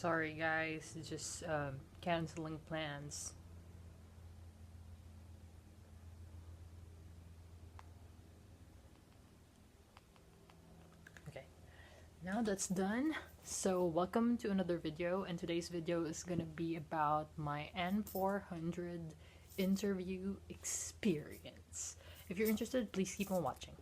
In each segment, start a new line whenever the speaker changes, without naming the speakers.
Sorry guys, just canceling plans. Okay, now that's done. So welcome to another video, and today's video is gonna be about my N400 interview experience. If you're interested, please keep on watching.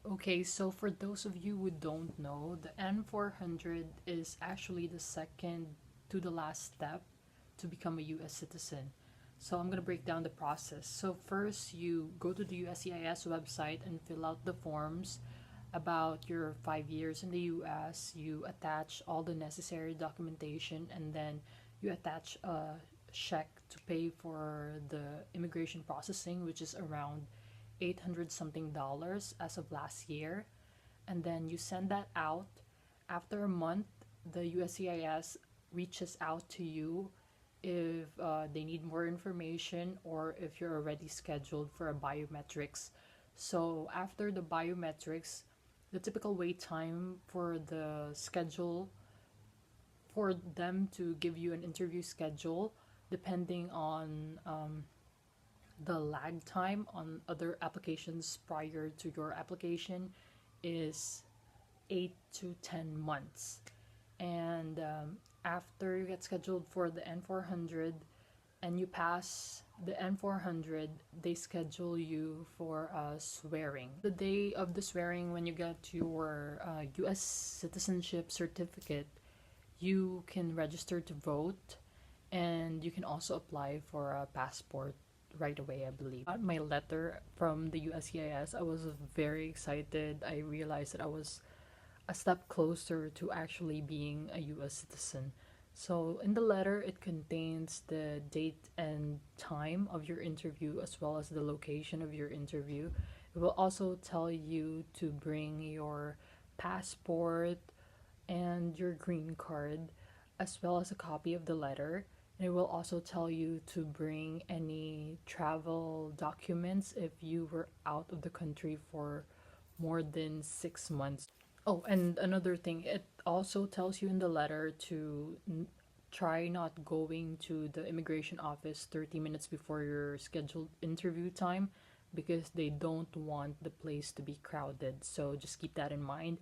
Okay, so for those of you who don't know, the N400 is actually the second to the last step to become a US citizen. So I'm going to break down the process. So first, you go to the USCIS website and fill out the forms about your 5 years in the US. You attach all the necessary documentation, and then you attach a check to pay for the immigration processing, which is around 800 something dollars as of last year. And then you send that out. After a month, the USCIS reaches out to you if they need more information or if you're already scheduled for a biometrics. So after the biometrics, the typical wait time for the schedule for them to give you an interview schedule, depending on the lag time on other applications prior to your application, is 8 to 10 months. And after you get scheduled for the N400 and you pass the N400, they schedule you for a swearing. The day of the swearing, when you get your US citizenship certificate, you can register to vote, and you can also apply for a passport right away, I believe. Got my letter from the USCIS. I was very excited. I realized that I was a step closer to actually being a US citizen. So in the letter, it contains the date and time of your interview as well as the location of your interview. It will also tell you to bring your passport and your green card as well as a copy of the letter. And it will also tell you to bring any travel documents if you were out of the country for more than 6 months. Oh, and another thing, it also tells you in the letter to try not going to the immigration office 30 minutes before your scheduled interview time because they don't want the place to be crowded. So just keep that in mind.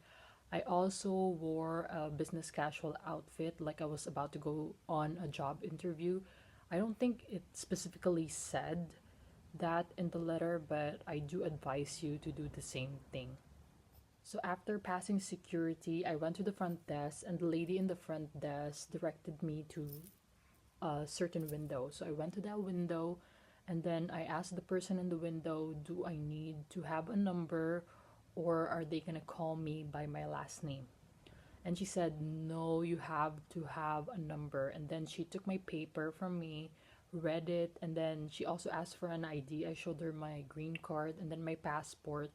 I also wore a business casual outfit like I was about to go on a job interview. I don't think it specifically said that in the letter, but I do advise you to do the same thing. So after passing security, I went to the front desk, and the lady in the front desk directed me to a certain window. So I went to that window, and then I asked the person in the window, do I need to have a number, or are they gonna call me by my last name? And she said, no, you have to have a number. And then she took my paper from me, read it, and then she also asked for an ID. I showed her my green card and then my passport.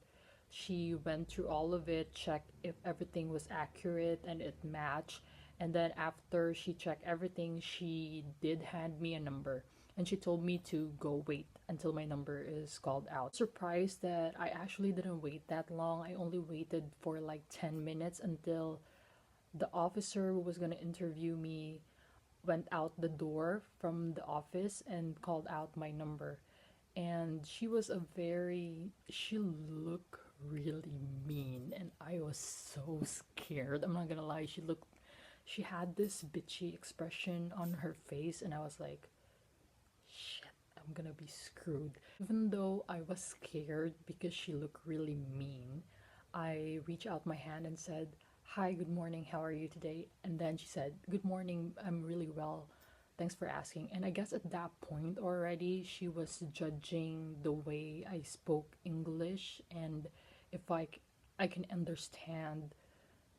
She went through all of it, checked if everything was accurate and it matched. And then after she checked everything, she did hand me a number. And she told me to go wait until my number is called out. Surprised that I actually didn't wait that long. I only waited for like 10 minutes until the officer who was going to interview me went out the door from the office and called out my number. And she looked really mean, and I was so scared. I'm not gonna lie, she had this bitchy expression on her face, and I was like, shit, I'm gonna be screwed. Even though I was scared because she looked really mean, I reached out my hand and said, hi, good morning, how are you today? And then she said, good morning, I'm really well, thanks for asking. And I guess at that point already, she was judging the way I spoke English and if I can understand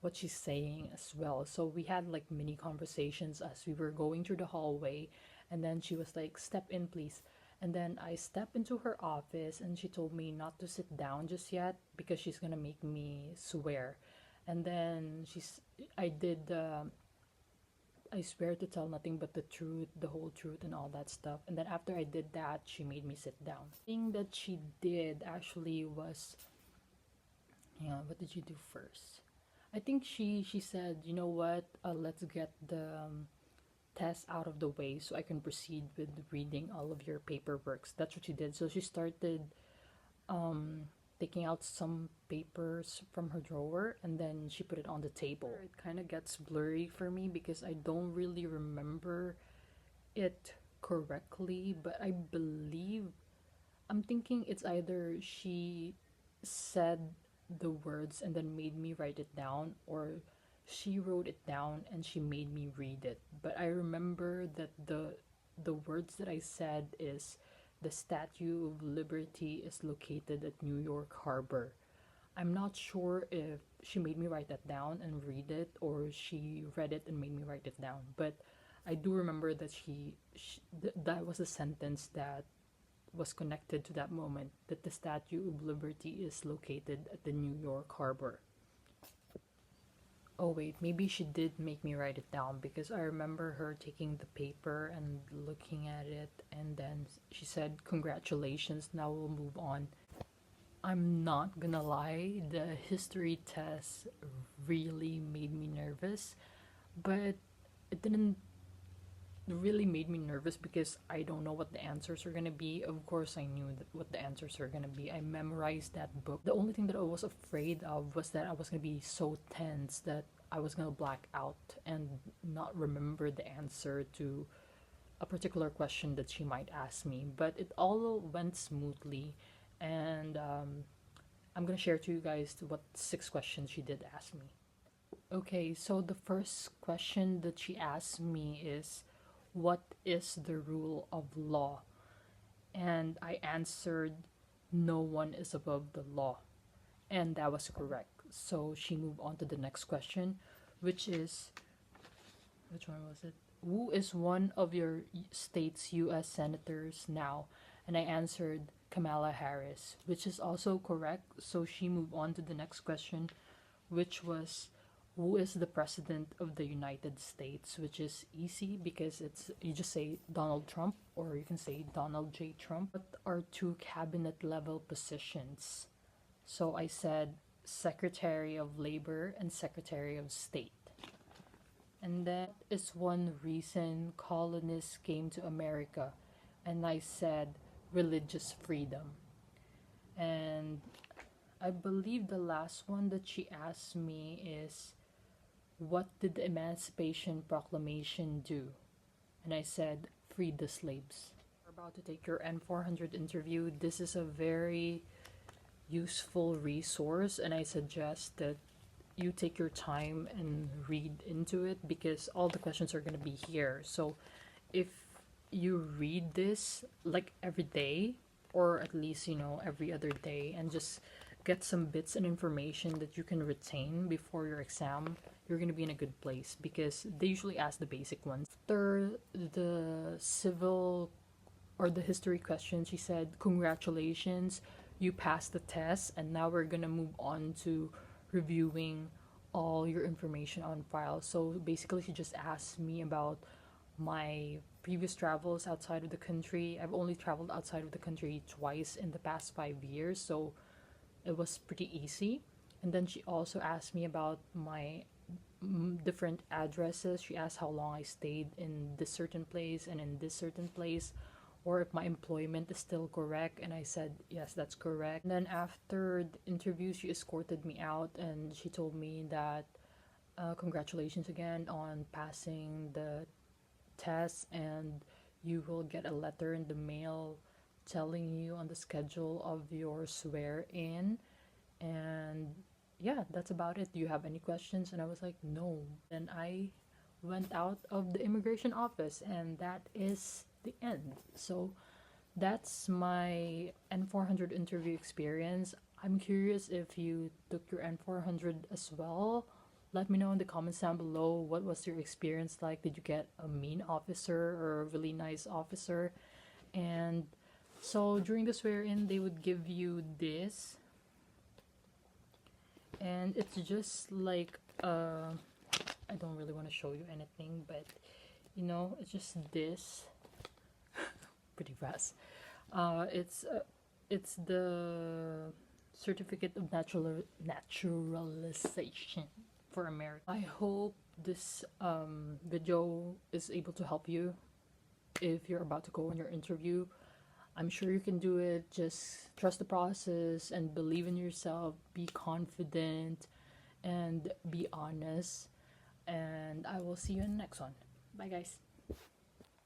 what she's saying as well. So we had like mini conversations as we were going through the hallway, and then she was like, step in please. And then I stepped into her office, and she told me not to sit down just yet because she's gonna make me swear. And then I did I swear to tell nothing but the truth, the whole truth, and all that stuff. And then after I did that, she made me sit down. The thing that she did actually was, hang on, what did you do first? I think she said, you know what, let's get the test out of the way so I can proceed with reading all of your paperworks. That's what she did. So she started um, taking out some papers from her drawer and then she put it on the table. It kind of gets blurry for me because I don't really remember it correctly, but I believe I'm thinking it's either she said the words and then made me write it down, or she wrote it down and she made me read it. But I remember that the words that I said is the Statue of Liberty is located at New York Harbor. I'm not sure if she made me write that down and read it or she read it and made me write it down. But I do remember that that was a sentence that was connected to that moment, that the Statue of Liberty is located at the New York Harbor. Oh wait, maybe she did make me write it down because I remember her taking the paper and looking at it and then she said, "Congratulations, now we'll move on." I'm not gonna lie, the history test really made me nervous, but it didn't really made me nervous because I don't know what the answers are gonna be. Of course, I knew what the answers are gonna be. I memorized that book. The only thing that I was afraid of was that I was gonna be so tense that I was gonna black out and not remember the answer to a particular question that she might ask me. But it all went smoothly, and I'm gonna share to you guys what 6 questions she did ask me. Okay, so the first question that she asked me is, "What is the rule of law?" And I answered, "No one is above the law." And that was correct. So she moved on to the next question, which is, which one was it? "Who is one of your state's US senators now?" And I answered, "Kamala Harris," which is also correct. So she moved on to the next question, which was, "Who is the president of the United States?" Which is easy because it's, you just say Donald Trump or you can say Donald J. Trump. What are 2 cabinet level positions? So I said Secretary of Labor and Secretary of State. And that is one reason colonists came to America. And I said religious freedom. And I believe the last one that she asked me is, "What did the Emancipation Proclamation do?" And I said, "Free the slaves." We're about to take your N400 interview. This is a very useful resource, and I suggest that you take your time and read into it because all the questions are going to be here. So if you read this like every day, or at least, every other day, and just get some bits and information that you can retain before your exam, you're going to be in a good place because they usually ask the basic ones. After the civil or the history question, she said, "Congratulations, you passed the test, and now we're going to move on to reviewing all your information on file." So basically, she just asked me about my previous travels outside of the country. I've only traveled outside of the country twice in the past 5 years, so it was pretty easy. And then she also asked me about my different addresses. She asked how long I stayed in this certain place and in this certain place, or if my employment is still correct, and I said yes, that's correct. And then after the interview, she escorted me out and she told me that congratulations again on passing the test, and you will get a letter in the mail telling you on the schedule of your swear in. And yeah, that's about it. Do you have any questions? And I was like, no. Then I went out of the immigration office, and that is the end. So that's my N400 interview experience. I'm curious if you took your N400 as well. Let me know in the comments down below, what was your experience like? Did you get a mean officer or a really nice officer? And so during the swear-in, they would give you this, and it's just like I don't really want to show you anything, but it's just this. Pretty fast. It's the certificate of naturalization. for America. I hope this video is able to help you if you're about to go on your interview. I'm sure you can do it. Just trust the process and believe in yourself. Be confident and be honest. And I will see you in the next one. Bye, guys.